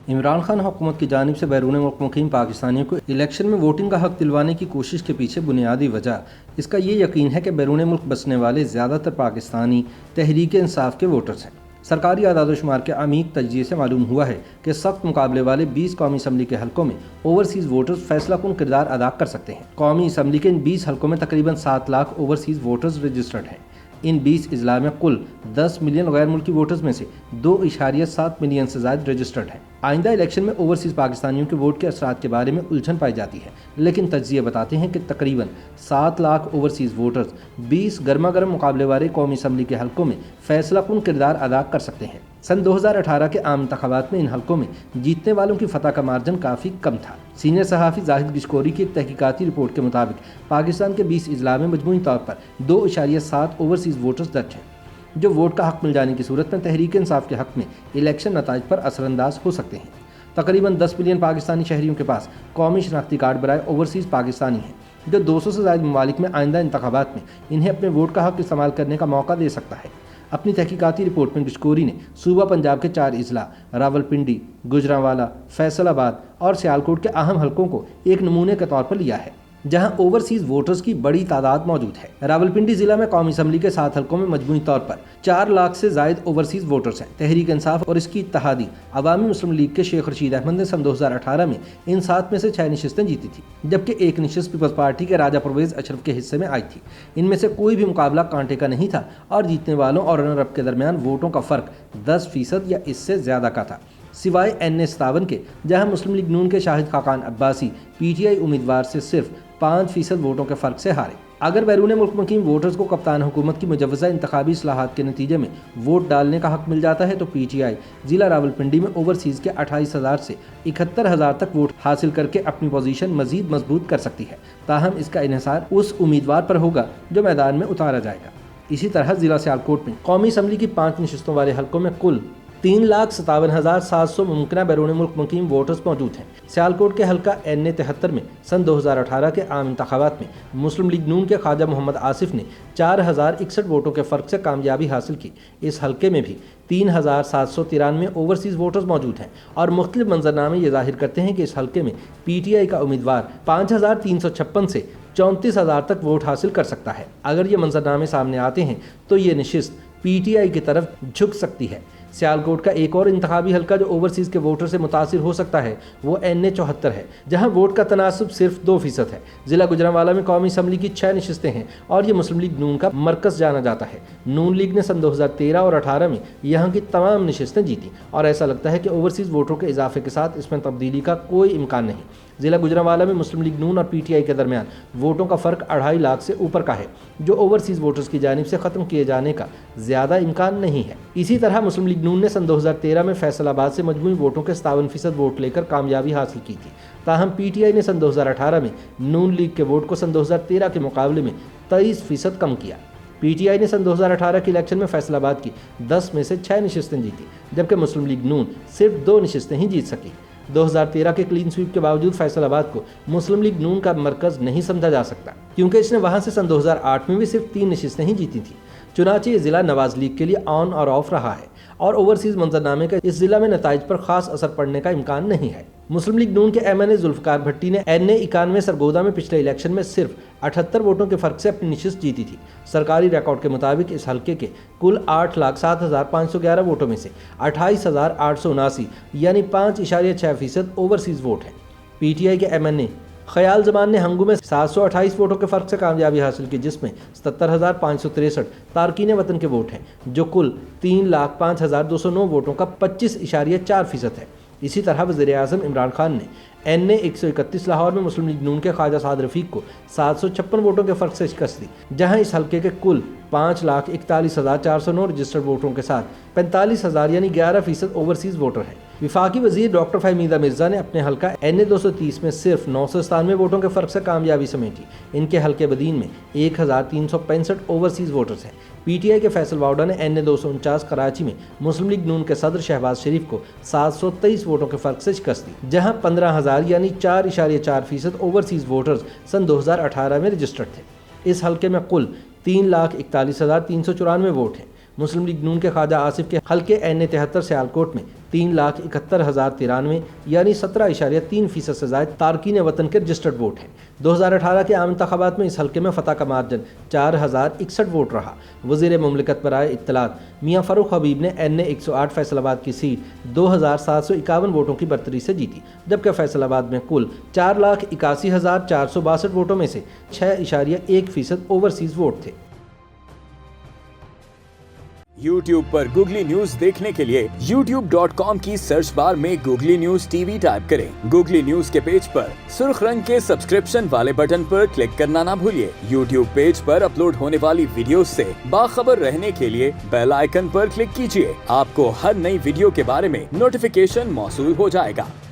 عمران خان حکومت کی جانب سے بیرون ملک مقیم پاکستانیوں کو الیکشن میں ووٹنگ کا حق دلوانے کی کوشش کے پیچھے بنیادی وجہ اس کا یہ یقین ہے کہ بیرون ملک بسنے والے زیادہ تر پاکستانی تحریک انصاف کے ووٹرز ہیں۔ سرکاری اعداد و شمار کے عمیق تجزیے سے معلوم ہوا ہے کہ سخت مقابلے والے 20 قومی اسمبلی کے حلقوں میں اوورسیز ووٹرز فیصلہ کن کردار ادا کر سکتے ہیں۔ قومی اسمبلی کے ان 20 حلقوں میں تقریباً 7 لاکھ اوورسیز ووٹرز رجسٹرڈ ہیں۔ ان 20 اضلاع میں کل 10 ملین غیر ملکی ووٹرز میں سے 2.7 ملین سے زائد رجسٹرڈ ہیں۔ آئندہ الیکشن میں اوورسیز پاکستانیوں کے ووٹ کے اثرات کے بارے میں الجھن پائی جاتی ہے، لیکن تجزیے بتاتے ہیں کہ تقریباً 7 لاکھ اوورسیز ووٹرز 20 گرما گرم مقابلے والے قومی اسمبلی کے حلقوں میں فیصلہ کن کردار ادا کر سکتے ہیں۔ سن 2018 کے عام انتخابات میں ان حلقوں میں جیتنے والوں کی فتح کا مارجن کافی کم تھا۔ سینئر صحافی زاہد گشکوری کی ایک تحقیقاتی رپورٹ کے مطابق پاکستان کے 20 اضلاع میں مجموعی طور پر 2.7 اوورسیز ووٹرز درج ہیں، جو ووٹ کا حق مل جانے کی صورت میں تحریک انصاف کے حق میں الیکشن نتائج پر اثر انداز ہو سکتے ہیں۔ تقریباً 10 ملین پاکستانی شہریوں کے پاس قومی شناختی کارڈ برائے اوورسیز پاکستانی ہیں، جو 200 سے زائد ممالک میں آئندہ انتخابات میں انہیں اپنے ووٹ کا حق استعمال کرنے کا موقع دے سکتا ہے۔ اپنی تحقیقاتی رپورٹ میں گشکوری نے صوبہ پنجاب کے 4 اضلاع راولپنڈی، گوجرانوالا، فیصل آباد اور سیالکوٹ کے اہم حلقوں کو ایک نمونے کے طور پر لیا ہے، جہاں اوورسیز ووٹرز کی بڑی تعداد موجود ہے۔ راولپنڈی ضلع میں قومی اسمبلی کے 7 حلقوں میں مجموعی طور پر 4 لاکھ سے زائد اوورسیز ووٹرز ہیں۔ تحریک انصاف اور اس کی اتحادی عوامی مسلم لیگ کے شیخ رشید احمد نے سن 2018 میں ان 7 میں سے 6 نشستیں جیتی تھی، جبکہ ایک نشست پیپلز پارٹی کے راجہ پرویز اشرف کے حصے میں آئی تھی۔ ان میں سے کوئی بھی مقابلہ کانٹے کا نہیں تھا اور جیتنے والوں اور رنر اپ کے درمیان ووٹوں کا فرق 10% یا اس سے زیادہ کا تھا، سوائے NA57 کے، جہاں مسلم لیگ نون کے شاہد خاقان عباسی PTI امیدوار سے صرف 5% ووٹوں کے فرق سے ہارے۔ اگر بیرون ملک مقیم ووٹرز کو کپتان حکومت کی مجوزہ انتخابی اصلاحات کے نتیجے میں ووٹ ڈالنے کا حق مل جاتا ہے تو PTI ضلع راولپنڈی میں اوورسیز کے 28,000 سے 71,000 تک ووٹ حاصل کر کے اپنی پوزیشن مزید مضبوط کر سکتی ہے، تاہم اس کا انحصار اس امیدوار پر ہوگا جو میدان میں اتارا جائے گا۔ اسی طرح ضلع سیالکوٹ میں قومی اسمبلی کی 5 نشستوں والے حلقوں میں کل 3,57,700 ممکنہ بیرون ملک مقیم ووٹرز موجود ہیں۔ سیالکوٹ کے حلقہ NA73 میں سن 2018 کے عام انتخابات میں مسلم لیگ نون کے خواجہ محمد آصف نے 4,061 ووٹوں کے فرق سے کامیابی حاصل کی۔ اس حلقے میں بھی 3,793 اوورسیز ووٹرز موجود ہیں اور مختلف منظرنامے یہ ظاہر کرتے ہیں کہ اس حلقے میں PTI کا امیدوار 5,356 سے 34,000 تک ووٹ حاصل کر سکتا ہے۔ اگر یہ منظرنامے سامنے آتے ہیں تو یہ نشست PTI کی طرف جھک سکتی ہے۔ سیالکوٹ کا ایک اور انتخابی حلقہ جو اوورسیز کے ووٹر سے متاثر ہو سکتا ہے وہ NA74 ہے، جہاں ووٹ کا تناسب صرف 2% ہے۔ ضلع گوجرانوالا میں قومی اسمبلی کی 6 نشستیں ہیں اور یہ مسلم لیگ نون کا مرکز جانا جاتا ہے۔ نون لیگ نے سن 2013 اور 18 میں یہاں کی تمام نشستیں جیتیں اور ایسا لگتا ہے کہ اوورسیز ووٹروں کے اضافے کے ساتھ اس میں تبدیلی کا کوئی امکان نہیں۔ ضلع گوجرانوالا میں مسلم لیگ نون اور PTI کے درمیان ووٹوں کا فرق 2.5 لاکھ سے اوپر کا ہے، جو اوورسیز ووٹرز کی جانب سے ختم کیے جانے کا زیادہ امکان نہیں ہے۔ اسی طرح مسلم لیگ نون نے سن 2013 میں فیصل آباد سے مجموعی ووٹوں کے 57% ووٹ لے کر کامیابی حاصل کی تھی، تاہم PTI نے سن 2018 میں نون لیگ کے ووٹ کو سن 2013 کے مقابلے میں 23% کم کیا۔ PTI نے سن 2018 کے الیکشن میں فیصل آباد کی 10 میں سے 6 نشستیں جیتی، جبکہ مسلم لیگ نون صرف 2 نشستیں ہی جیت سکی۔ 2013 کے کلین سویپ کے باوجود فیصل آباد کو مسلم لیگ نون کا مرکز نہیں سمجھا جا سکتا، کیونکہ اس نے وہاں سے سن 2008 میں بھی صرف 3 نشستیں ہی جیتی تھیں۔ چنانچہ یہ ضلع نواز لیگ کے لیے آن اور آف رہا ہے اور اوورسیز منظرنامے کا اس ضلع میں نتائج پر خاص اثر پڑنے کا امکان نہیں ہے۔ مسلم لیگ نون کے MNA ذوالفقار بھٹی نے NA91 سرگودا میں پچھلے الیکشن میں صرف 78 ووٹوں کے فرق سے اپنی نشست جیتی تھی۔ سرکاری ریکارڈ کے مطابق اس حلقے کے کل 8,07,511 ووٹوں میں سے 28,879 یعنی 5.6% اوورسیز ووٹ ہیں۔ PTI کے MNA خیال زمان نے ہنگو میں 728 ووٹوں کے فرق سے کامیابی حاصل کی، جس میں 77,563 تارکین وطن کے ووٹ ہیں، جو کل 3,05,209 ووٹوں کا 25.4% ہے۔ اسی طرح وزیر اعظم عمران خان نے NA131 لاہور میں مسلم لیگ نون کے خواجہ سعد رفیق کو 756 ووٹوں کے فرق سے شکست دی، جہاں اس حلقے کے کل 5,41,409 رجسٹرڈ ووٹوں کے ساتھ 45,000 یعنی 11% اوورسیز ووٹر ہیں۔ وفاقی وزیر ڈاکٹر فہمیدہ مرزا نے اپنے حلقہ NA230 میں صرف 997 ووٹوں کے فرق سے کامیابی سمیٹی۔ ان کے حلقے بدین میں 1,365 اوورسیز ووٹرز ہیں۔ PTI کے فیصل واؤڈا نے NA249 کراچی میں مسلم لیگ نون کے صدر شہباز شریف کو 723 ووٹوں کے فرق سے شکست دی، جہاں 15,000 یعنی 4.4% اوورسیز ووٹرز سن 2018 میں رجسٹرڈ تھے۔ اس حلقے میں کل 3,41,394 ووٹ ہیں۔ مسلم لیگ نون کے خواجہ آصف کے حلقے NA73 سیالکوٹ میں 3,71,093 یعنی 17.3% سے زائد تارکین وطن کے رجسٹرڈ ووٹ ہیں۔ 2018 کے عام انتخابات میں اس حلقے میں فتح کا مارجن 4,061 ووٹ رہا۔ وزیر مملکت برائے اطلاعات میاں فاروق حبیب نے NA 108 فیصل آباد کی سیٹ 2,751 ووٹوں کی برتری سے جیتی، جبکہ فیصل آباد میں کل 4,81,462 ووٹوں میں سے 6.1% اوورسیز ووٹ تھے۔ YouTube پر گوگلی نیوز دیکھنے کے لیے youtube.com کی سرچ بار میں googly news T V type کریں۔ گوگلی نیوز کے پیج پر سرخ رنگ کے سبسکرپشن والے بٹن پر کلک کرنا نہ بھولیے۔ YouTube پیج پر اپلوڈ ہونے والی ویڈیوز سے باخبر رہنے کے لیے بیل آئیکن پر کلک کیجیے۔ آپ کو ہر نئی ویڈیو کے بارے میں نوٹیفیکیشن موصول ہو جائے گا۔